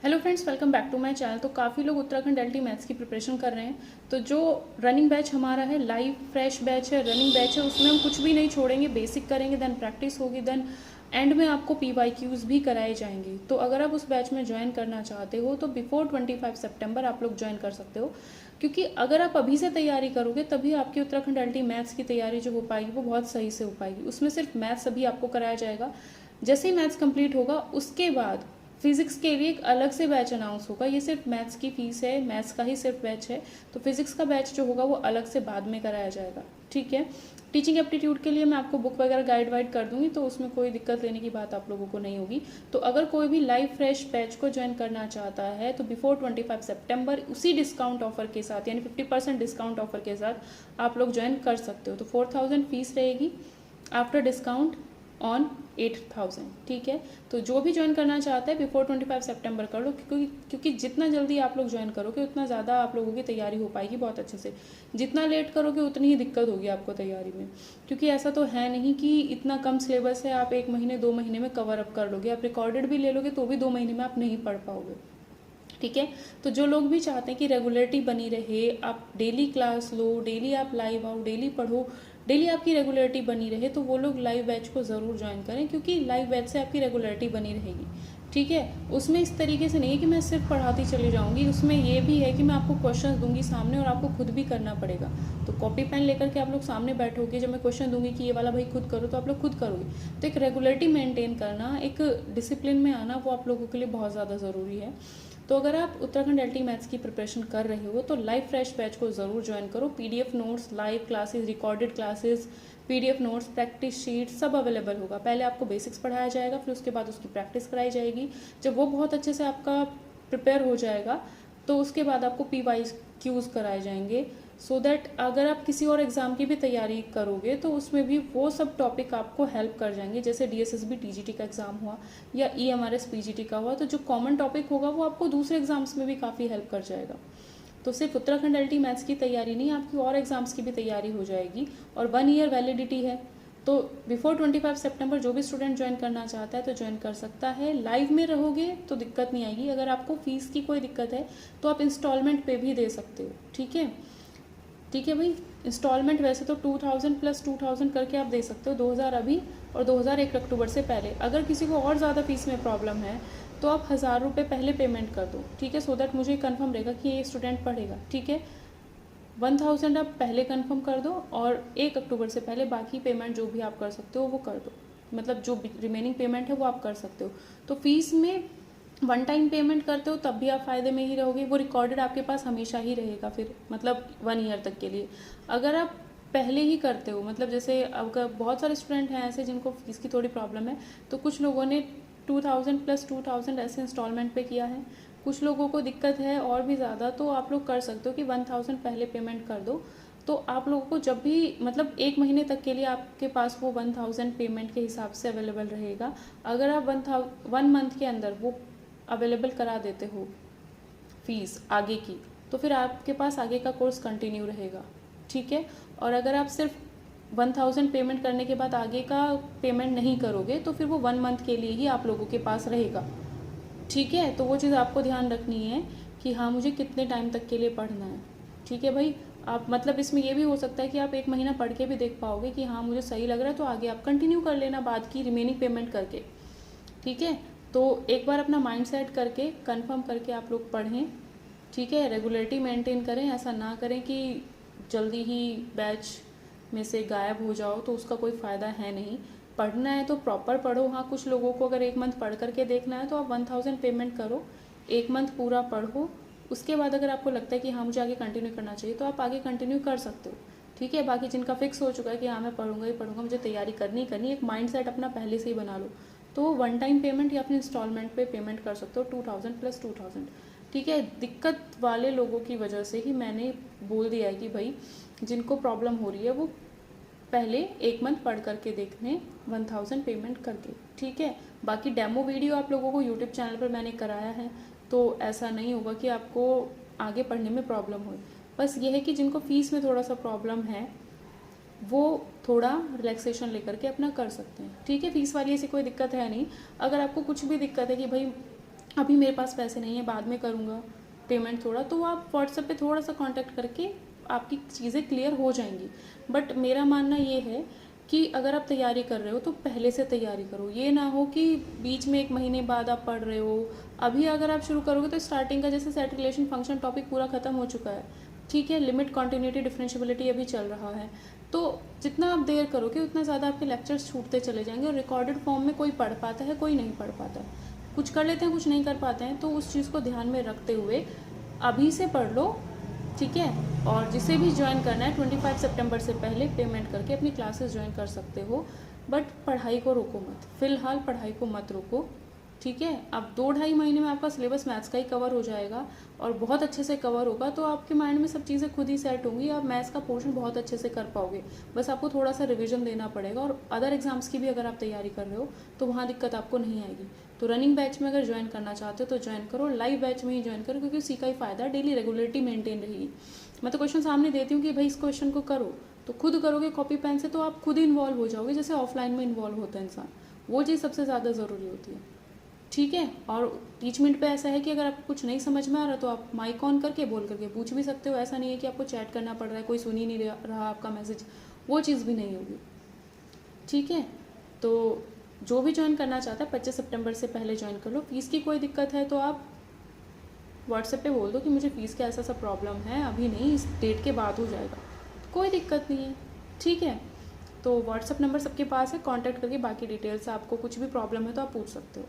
Hello friends, welcome back to my channel. तो काफ़ी लोग उत्तराखंड एलटी मैथ्स की प्रिपरेशन कर रहे हैं। तो जो रनिंग बैच हमारा है, लाइव फ्रेश बैच है, रनिंग बैच है, उसमें हम कुछ भी नहीं छोड़ेंगे, बेसिक करेंगे, देन प्रैक्टिस होगी, देन एंड में आपको PYQs भी कराए जाएंगे। तो अगर आप उस बैच में ज्वाइन करना चाहते हो तो बिफोर 25 सितंबर आप लोग ज्वाइन कर सकते हो, क्योंकि अगर आप अभी से तैयारी करोगे तभी आपकी उत्तराखंड एलटी मैथ्स की तैयारी जो हो पाएगी वो बहुत सही से हो पाएगी। उसमें सिर्फ मैथ्स अभी आपको कराया जाएगा। जैसे ही मैथ्स कंप्लीट होगा उसके बाद फिजिक्स के लिए एक अलग से बैच अनाउंस होगा। ये सिर्फ मैथ्स की फीस है, मैथ्स का ही सिर्फ बैच है। तो फिजिक्स का बैच जो होगा वो अलग से बाद में कराया जाएगा, ठीक है। टीचिंग एप्टीट्यूड के लिए मैं आपको बुक वगैरह गाइड वाइड कर दूंगी, तो उसमें कोई दिक्कत लेने की बात आप लोगों को नहीं होगी। तो अगर कोई भी लाइव फ्रेश बैच को ज्वाइन करना चाहता है तो बिफोर 25 सितंबर उसी डिस्काउंट ऑफर के साथ, यानी 50% डिस्काउंट ऑफर के साथ आप लोग ज्वाइन कर सकते हो। तो 4000 फीस रहेगी आफ्टर डिस्काउंट ऑन 8000, ठीक है। तो जो भी ज्वाइन करना चाहता है बिफोर 25 सितंबर कर लो, क्योंकि जितना जल्दी आप लोग ज्वाइन करोगे उतना ज़्यादा आप लोगों की तैयारी हो पाएगी बहुत अच्छे से। जितना लेट करोगे उतनी ही दिक्कत होगी आपको तैयारी में, क्योंकि ऐसा तो है नहीं कि इतना कम सिलेबस है आप 1 महीने 2 महीने में कवर अप कर लोगे। आप रिकॉर्डेड भी ले लोगे तो भी 2 महीने में आप नहीं पढ़ पाओगे, ठीक है। तो जो लोग भी चाहते हैं कि रेगुलरिटी बनी रहे, आप डेली क्लास लो, डेली आप लाइव आओ, डेली पढ़ो, डेली आपकी रेगुलरिटी बनी रहे, तो वो लोग लाइव बैच को ज़रूर ज्वाइन करें, क्योंकि लाइव बैच से आपकी रेगुलरिटी बनी रहेगी, ठीक है। उसमें इस तरीके से नहीं है कि मैं सिर्फ पढ़ाती चली जाऊंगी, उसमें ये भी है कि मैं आपको क्वेश्चन दूंगी सामने और आपको खुद भी करना पड़ेगा। तो कॉपी पेन लेकर के आप लोग सामने बैठोगे, जब मैं क्वेश्चन दूंगी कि ये वाला भाई खुद करो, तो आप लोग खुद करोगे। तो एक रेगुलरिटी मेंटेन करना, एक डिसिप्लिन में आना, वो आप लोगों के लिए बहुत ज़्यादा ज़रूरी है। तो अगर आप उत्तराखंड एलटी मैथ्स की प्रिपरेशन कर रहे हो तो लाइव फ्रेश बैच को ज़रूर ज्वाइन करो। PDF notes, live classes, recorded classes, PDF notes, practice sheet सब अवेलेबल होगा। पहले आपको बेसिक्स पढ़ाया जाएगा, फिर उसके बाद उसकी प्रैक्टिस कराई जाएगी। जब वो बहुत अच्छे से आपका प्रिपेयर हो जाएगा तो उसके बाद आपको PYQs कराए जाएंगे, सो दैट अगर आप किसी और एग्ज़ाम की भी तैयारी करोगे तो उसमें भी वो सब टॉपिक आपको हेल्प कर जाएंगे। जैसे DSSB TGT का एग्ज़ाम हुआ या EMRS PGT का हुआ, तो जो कॉमन टॉपिक होगा वो आपको दूसरे एग्जाम्स में भी काफ़ी हेल्प कर जाएगा। तो सिर्फ उत्तराखंड एलटी मैथ्स की तैयारी नहीं, आपकी और एग्जाम्स की भी तैयारी हो जाएगी। और 1 ईयर वैलिडिटी है। तो बिफोर 25 सितंबर जो भी स्टूडेंट ज्वाइन करना चाहता है तो ज्वाइन कर सकता है। लाइव में रहोगे तो दिक्कत नहीं आएगी। अगर आपको फीस की कोई दिक्कत है तो आप इंस्टॉलमेंट पे भी दे सकते हो, ठीक है। ठीक है भाई, इंस्टॉलमेंट वैसे तो 2000 प्लस 2000 करके आप दे सकते हो, 2000 अभी और 2000 1 अक्टूबर से पहले। अगर किसी को और ज़्यादा फीस में प्रॉब्लम है तो आप 1000 रुपये पहले पेमेंट कर दो, ठीक है, सो दैट मुझे कंफर्म रहेगा कि ये स्टूडेंट पढ़ेगा, ठीक है। 1000 आप पहले कंफर्म कर दो और 1 अक्टूबर से पहले बाकी पेमेंट जो भी आप कर सकते हो वो कर दो। मतलब जो रिमेनिंग पेमेंट है वो आप कर सकते हो। तो फीस में वन टाइम पेमेंट करते हो तब भी आप फ़ायदे में ही रहोगे, वो रिकॉर्डेड आपके पास हमेशा ही रहेगा फिर, मतलब 1 ईयर तक के लिए। अगर आप पहले ही करते हो, मतलब जैसे अगर बहुत सारे स्टूडेंट हैं ऐसे जिनको फीस की थोड़ी प्रॉब्लम है, तो कुछ लोगों ने 2000 प्लस 2000 ऐसे इंस्टॉलमेंट पे किया है, कुछ लोगों को दिक्कत है और भी ज़्यादा, तो आप लोग कर सकते हो कि 1000 पहले पेमेंट कर दो। तो आप लोगों को जब भी, मतलब 1 महीने तक के लिए आपके पास वो 1000 पेमेंट के हिसाब से अवेलेबल रहेगा। अगर आप 1 मंथ के अंदर वो अवेलेबल करा देते हो फीस आगे की, तो फिर आपके पास आगे का कोर्स कंटिन्यू रहेगा, ठीक है। और अगर आप सिर्फ 1000 पेमेंट करने के बाद आगे का पेमेंट नहीं करोगे तो फिर वो 1 मंथ के लिए ही आप लोगों के पास रहेगा, ठीक है। तो वो चीज़ आपको ध्यान रखनी है कि हाँ मुझे कितने टाइम तक के लिए पढ़ना है, ठीक है भाई। आप, मतलब इसमें ये भी हो सकता है कि आप 1 महीना पढ़ के भी देख पाओगे कि हाँ मुझे सही लग रहा है, तो आगे आप कंटिन्यू कर लेना बाद की रिमेनिंग पेमेंट करके, ठीक है। तो एक बार अपना माइंड सेट करके कंफर्म करके आप लोग पढ़ें, ठीक है। रेगुलरिटी मेंटेन करें, ऐसा ना करें कि जल्दी ही बैच में से गायब हो जाओ, तो उसका कोई फ़ायदा है नहीं। पढ़ना है तो प्रॉपर पढ़ो। हाँ, कुछ लोगों को अगर 1 मंथ पढ़ करके देखना है तो आप 1000 पेमेंट करो, 1 मंथ पूरा पढ़ो। उसके बाद अगर आपको लगता है कि हाँ मुझे आगे कंटिन्यू करना चाहिए तो आप आगे कंटिन्यू कर सकते हो, ठीक है। बाकी जिनका फिक्स हो चुका है कि हाँ मैं पढ़ूंगा ही पढ़ूंगा, मुझे तैयारी करनी ही करनी, एक माइंड सेट अपना पहले से ही बना लो, तो वन टाइम पेमेंट या फिर इंस्टॉलमेंट पे पेमेंट कर सकते हो 2000 प्लस 2000, ठीक है। दिक्कत वाले लोगों की वजह से ही मैंने बोल दिया है कि भाई जिनको प्रॉब्लम हो रही है वो पहले 1 मंथ पढ़ करके देखने 1000 पेमेंट करके, ठीक है। बाकी डेमो वीडियो आप लोगों को यूट्यूब चैनल पर मैंने कराया है, तो ऐसा नहीं होगा कि आपको आगे पढ़ने में प्रॉब्लम हो। बस ये है कि जिनको फ़ीस में थोड़ा सा प्रॉब्लम है वो थोड़ा रिलैक्सेशन लेकर के अपना कर सकते हैं, ठीक है। फीस वाली ऐसी कोई दिक्कत है नहीं। अगर आपको कुछ भी दिक्कत है कि भाई अभी मेरे पास पैसे नहीं है, बाद में करूँगा पेमेंट थोड़ा, तो आप व्हाट्सएप पे थोड़ा सा कांटेक्ट करके आपकी चीज़ें क्लियर हो जाएंगी। बट मेरा मानना ये है कि अगर आप तैयारी कर रहे हो तो पहले से तैयारी करो। ये ना हो कि बीच में 1 महीने बाद आप पढ़ रहे हो। अभी अगर आप शुरू करोगे तो स्टार्टिंग का जैसे सेट रिलेशन फंक्शन टॉपिक पूरा खत्म हो चुका है, ठीक है, लिमिट कॉन्टिन्यूटी डिफरेंशियबिलिटी अभी चल रहा है। तो जितना आप देर करोगे उतना ज़्यादा आपके लेक्चर्स छूटते चले जाएंगे, और रिकॉर्डेड फॉर्म में कोई पढ़ पाता है, कोई नहीं पढ़ पाता है, कुछ कर लेते हैं कुछ नहीं कर पाते हैं। तो उस चीज़ को ध्यान में रखते हुए अभी से पढ़ लो, ठीक है। और जिसे भी ज्वाइन करना है 25 सितंबर से पहले पेमेंट करके अपनी क्लासेस ज्वाइन कर सकते हो। बट पढ़ाई को रोको मत, फ़िलहाल पढ़ाई को मत रोको, ठीक है। अब 2-2.5 महीने में आपका सिलेबस मैथ्स का ही कवर हो जाएगा, और बहुत अच्छे से कवर होगा, तो आपके माइंड में सब चीज़ें खुद ही सेट होंगी, आप मैथ्स का पोर्शन बहुत अच्छे से कर पाओगे। बस आपको थोड़ा सा रिवीजन देना पड़ेगा, और अदर एग्जाम्स की भी अगर आप तैयारी कर रहे हो तो वहाँ दिक्कत आपको नहीं आएगी। तो रनिंग बैच में अगर ज्वाइन करना चाहते हो तो ज्वाइन करो, लाइव बैच में ही ज्वाइन करो, क्योंकि उसी का ही फ़ायदा है, डेली रेगुलरिटी मेंटेन रहेगी। मैं तो क्वेश्चन सामने देती हूँ कि भाई इस क्वेश्चन को करो, तो खुद करोगे कॉपी पेन से तो आप खुद ही इन्वॉल्व हो जाओगे, जैसे ऑफलाइन में इन्वॉल्व होता है इंसान। वो चीज़ सबसे ज़्यादा ज़रूरी होती है, ठीक है। और टीचमेंट पे ऐसा है कि अगर आपको कुछ नहीं समझ में आ रहा तो आप माइक ऑन करके बोल करके पूछ भी सकते हो। ऐसा नहीं है कि आपको चैट करना पड़ रहा है, कोई सुन ही नहीं रहा आपका मैसेज, वो चीज़ भी नहीं होगी, ठीक है। तो जो भी ज्वाइन करना चाहता है 25 सितंबर से पहले ज्वाइन कर लो। फीस की कोई दिक्कत है तो आप व्हाट्सएप पे बोल दो कि मुझे फ़ीस का ऐसा सा प्रॉब्लम है, अभी नहीं, इस डेट के बाद हो जाएगा, कोई दिक्कत नहीं है, ठीक है। तो व्हाट्सएप नंबर सबके पास है, कांटेक्ट करके बाकी डिटेल्स, आपको कुछ भी प्रॉब्लम है तो आप पूछ सकते हो।